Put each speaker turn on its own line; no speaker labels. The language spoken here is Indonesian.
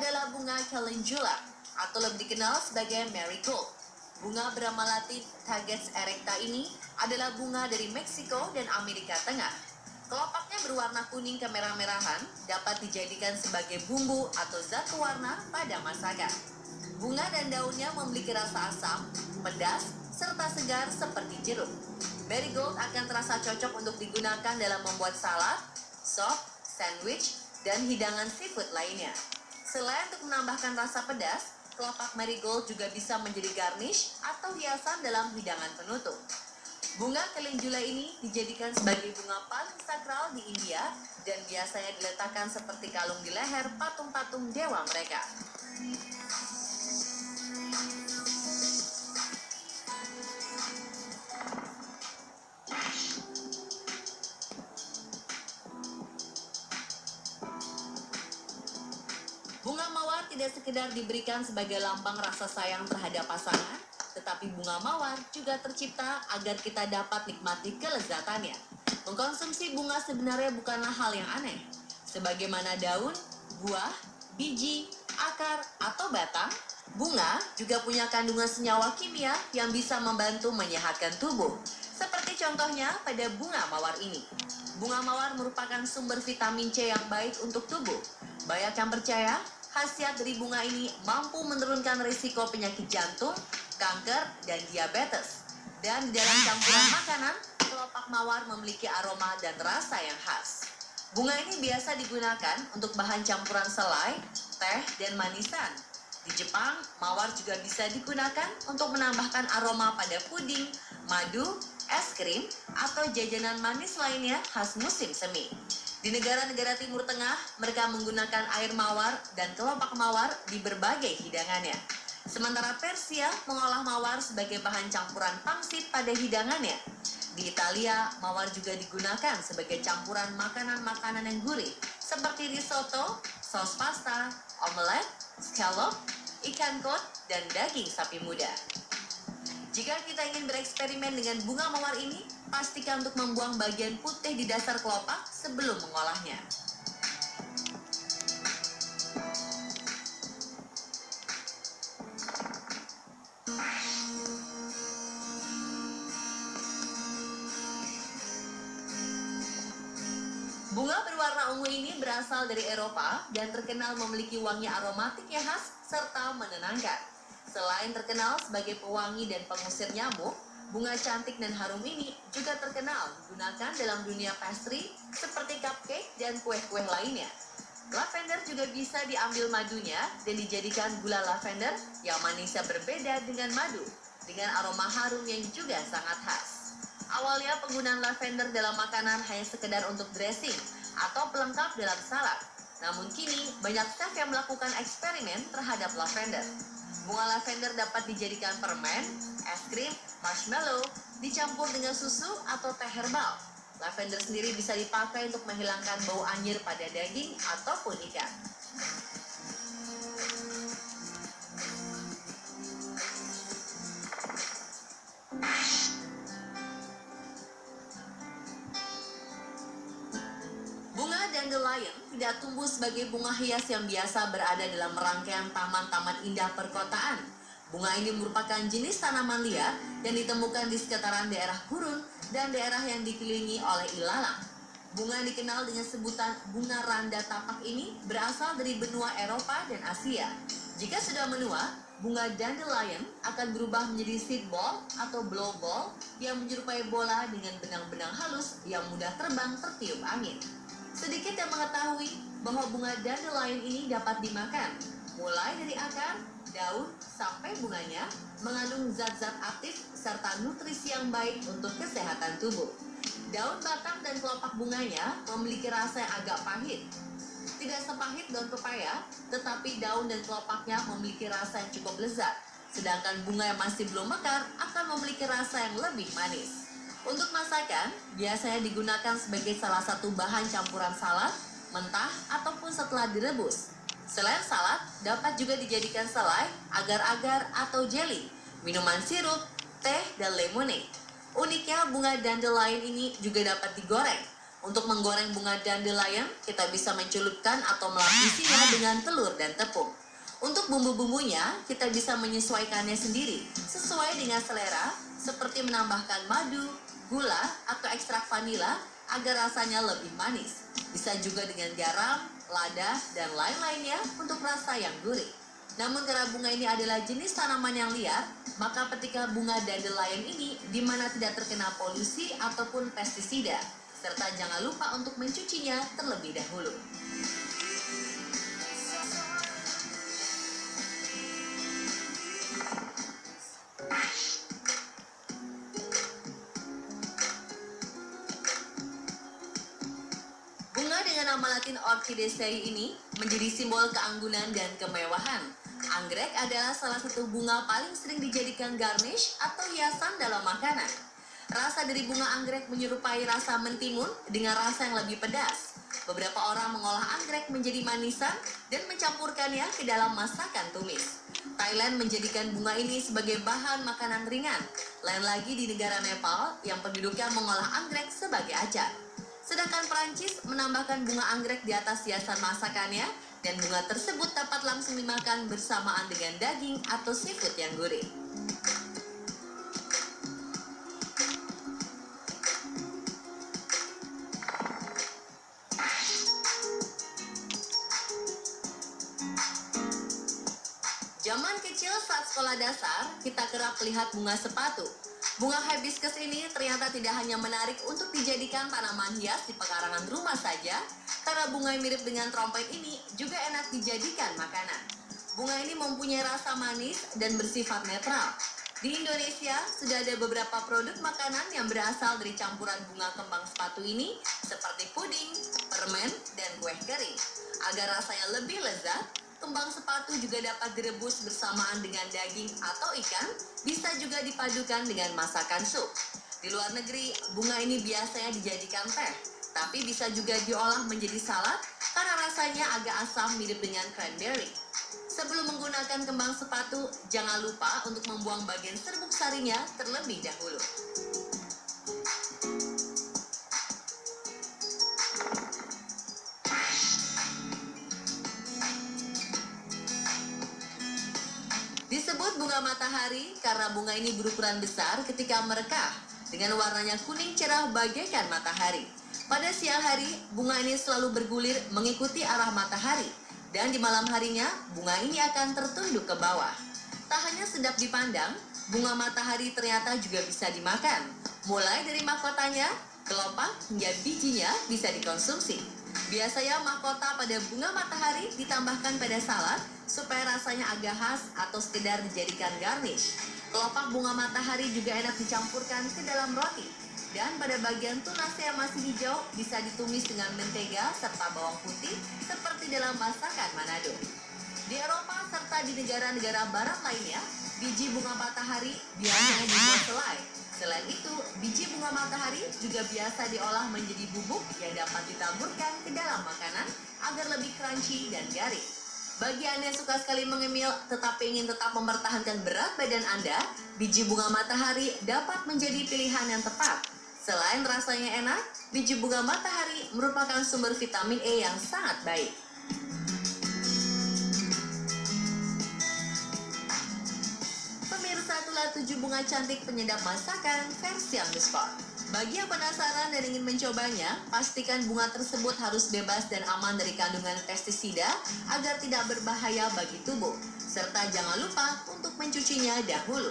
adalah bunga calendula atau lebih dikenal sebagai marigold. Bunga bernama latin Tagetes erecta ini adalah bunga dari Meksiko dan Amerika Tengah. Kelopaknya berwarna kuning kemerah-merahan, dapat dijadikan sebagai bumbu atau zat pewarna pada masakan. Bunga dan daunnya memiliki rasa asam, pedas, serta segar seperti jeruk. Marigold akan terasa cocok untuk digunakan dalam membuat salad, sop, sandwich, dan hidangan seafood lainnya. Selain untuk menambahkan rasa pedas, kelopak marigold juga bisa menjadi garnish atau hiasan dalam hidangan penutup. Bunga calendula ini dijadikan sebagai bunga paling sakral di India dan biasanya diletakkan seperti kalung di leher patung-patung dewa mereka. Bunga mawar tidak sekedar diberikan sebagai lambang rasa sayang terhadap pasangan, tetapi bunga mawar juga tercipta agar kita dapat nikmati kelezatannya. Mengkonsumsi bunga sebenarnya bukanlah hal yang aneh. Sebagaimana daun, buah, biji, akar, atau batang, bunga juga punya kandungan senyawa kimia yang bisa membantu menyehatkan tubuh. Seperti contohnya pada bunga mawar ini. Bunga mawar merupakan sumber vitamin C yang baik untuk tubuh. Banyak yang percaya, khasiat dari bunga ini mampu menurunkan risiko penyakit jantung, kanker, dan diabetes. Dan di dalam campuran makanan, kelopak mawar memiliki aroma dan rasa yang khas. Bunga ini biasa digunakan untuk bahan campuran selai, teh, dan manisan. Di Jepang, mawar juga bisa digunakan untuk menambahkan aroma pada puding, madu, es krim, atau jajanan manis lainnya khas musim semi. Di negara-negara Timur Tengah, mereka menggunakan air mawar dan kelopak mawar di berbagai hidangannya. Sementara Persia mengolah mawar sebagai bahan campuran pangsit pada hidangannya. Di Italia, mawar juga digunakan sebagai campuran makanan-makanan yang gurih, seperti risotto, saus pasta, omelet, scallop, ikan kod, dan daging sapi muda. Jika kita ingin bereksperimen dengan bunga mawar ini, pastikan untuk membuang bagian putih di dasar kelopak sebelum mengolahnya. Bunga berwarna ungu ini berasal dari Eropa dan terkenal memiliki wangi aromatik yang khas serta menenangkan. Selain terkenal sebagai pewangi dan pengusir nyamuk, bunga cantik dan harum ini juga terkenal digunakan dalam dunia pastry seperti cupcake dan kue-kue lainnya. Lavender juga bisa diambil madunya dan dijadikan gula lavender yang manisnya berbeda dengan madu, dengan aroma harum yang juga sangat khas. Awalnya penggunaan lavender dalam makanan hanya sekedar untuk dressing atau pelengkap dalam salad. Namun kini banyak chef yang melakukan eksperimen terhadap lavender. Bunga lavender dapat dijadikan permen, es krim, marshmallow, dicampur dengan susu atau teh herbal. Lavender sendiri bisa dipakai untuk menghilangkan bau anyir pada daging ataupun ikan. Bunga dandelion tidak tumbuh sebagai bunga hias yang biasa berada dalam rangkaian taman-taman indah perkotaan. Bunga ini merupakan jenis tanaman liar yang ditemukan di sekitaran daerah gurun dan daerah yang dikelilingi oleh ilalang. Bunga yang dikenal dengan sebutan bunga randa tapak ini berasal dari benua Eropa dan Asia. Jika sudah menua, bunga dandelion akan berubah menjadi seed ball atau blow ball yang menyerupai bola dengan benang-benang halus yang mudah terbang tertiup angin. Sedikit yang mengetahui bahwa bunga dandelion ini dapat dimakan, mulai dari akar, daun, sampai bunganya mengandung zat-zat aktif serta nutrisi yang baik untuk kesehatan tubuh. Daun, batang, dan kelopak bunganya memiliki rasa yang agak pahit. Tidak sepahit daun pepaya, tetapi daun dan kelopaknya memiliki rasa yang cukup lezat. Sedangkan bunga yang masih belum mekar akan memiliki rasa yang lebih manis. Untuk masakan, biasanya digunakan sebagai salah satu bahan campuran salad, mentah, ataupun setelah direbus. Selain salad, dapat juga dijadikan selai, agar-agar, atau jelly, minuman sirup, teh, dan lemonade. Uniknya, bunga dandelion ini juga dapat digoreng. Untuk menggoreng bunga dandelion, kita bisa mencelupkan atau melapisinya dengan telur dan tepung. Untuk bumbu-bumbunya, kita bisa menyesuaikannya sendiri, sesuai dengan selera, seperti menambahkan madu, gula, atau ekstrak vanila agar rasanya lebih manis. Bisa juga dengan garam, lada, dan lain-lainnya untuk rasa yang gurih. Namun karena bunga ini adalah jenis tanaman yang liar, maka petika bunga dandelion ini di mana tidak terkena polusi ataupun pestisida, serta jangan lupa untuk mencucinya terlebih dahulu. Bunga dengan nama latin Orchidaceae ini menjadi simbol keanggunan dan kemewahan. Anggrek adalah salah satu bunga paling sering dijadikan garnish atau hiasan dalam makanan. Rasa dari bunga anggrek menyerupai rasa mentimun dengan rasa yang lebih pedas. Beberapa orang mengolah anggrek menjadi manisan dan mencampurkannya ke dalam masakan tumis. Thailand menjadikan bunga ini sebagai bahan makanan ringan. Lain lagi di negara Nepal yang penduduknya mengolah anggrek sebagai acar. Sedangkan Perancis menambahkan bunga anggrek di atas hiasan masakannya dan bunga tersebut dapat langsung dimakan bersamaan dengan daging atau seafood yang gurih. Zaman kecil saat sekolah dasar, kita kerap melihat bunga sepatu. Bunga hibiscus ini ternyata tidak hanya menarik untuk dijadikan tanaman hias di pekarangan rumah saja, karena bunga yang mirip dengan trompet ini juga enak dijadikan makanan. Bunga ini mempunyai rasa manis dan bersifat netral. Di Indonesia, sudah ada beberapa produk makanan yang berasal dari campuran bunga kembang sepatu ini, seperti puding, permen, dan kue kering. Agar rasanya lebih lezat, kembang sepatu juga dapat direbus bersamaan dengan daging atau ikan, bisa juga dipadukan dengan masakan sup. Di luar negeri, bunga ini biasanya dijadikan teh, tapi bisa juga diolah menjadi salad karena rasanya agak asam mirip dengan cranberry. Sebelum menggunakan kembang sepatu, jangan lupa untuk membuang bagian serbuk sarinya terlebih dahulu. Disebut bunga matahari karena bunga ini berukuran besar ketika merekah, dengan warnanya kuning cerah bagaikan matahari. Pada siang hari, bunga ini selalu bergulir mengikuti arah matahari, dan di malam harinya, bunga ini akan tertunduk ke bawah. Tak hanya sedap dipandang, bunga matahari ternyata juga bisa dimakan. Mulai dari mahkotanya, kelopak hingga bijinya bisa dikonsumsi. Biasanya mahkota pada bunga matahari ditambahkan pada salad supaya rasanya agak khas atau sekedar dijadikan garnish. Kelopak bunga matahari juga enak dicampurkan ke dalam roti. Dan pada bagian tunasnya yang masih hijau bisa ditumis dengan mentega serta bawang putih seperti dalam masakan Manado. Di Eropa serta di negara-negara barat lainnya, biji bunga matahari biasanya dibuat selai. Selain itu, biji bunga matahari juga biasa diolah menjadi bubuk yang dapat ditaburkan ke dalam makanan agar lebih crunchy dan garing. Bagi Anda yang suka sekali mengemil tetapi ingin tetap mempertahankan berat badan Anda, biji bunga matahari dapat menjadi pilihan yang tepat. Selain rasanya enak, biji bunga matahari merupakan sumber vitamin E yang sangat baik. Pemirsa, itulah 7 bunga cantik penyedap masakan versi on the spot. Bagi yang penasaran dan ingin mencobanya, pastikan bunga tersebut harus bebas dan aman dari kandungan pestisida agar tidak berbahaya bagi tubuh. Serta jangan lupa untuk mencucinya dahulu.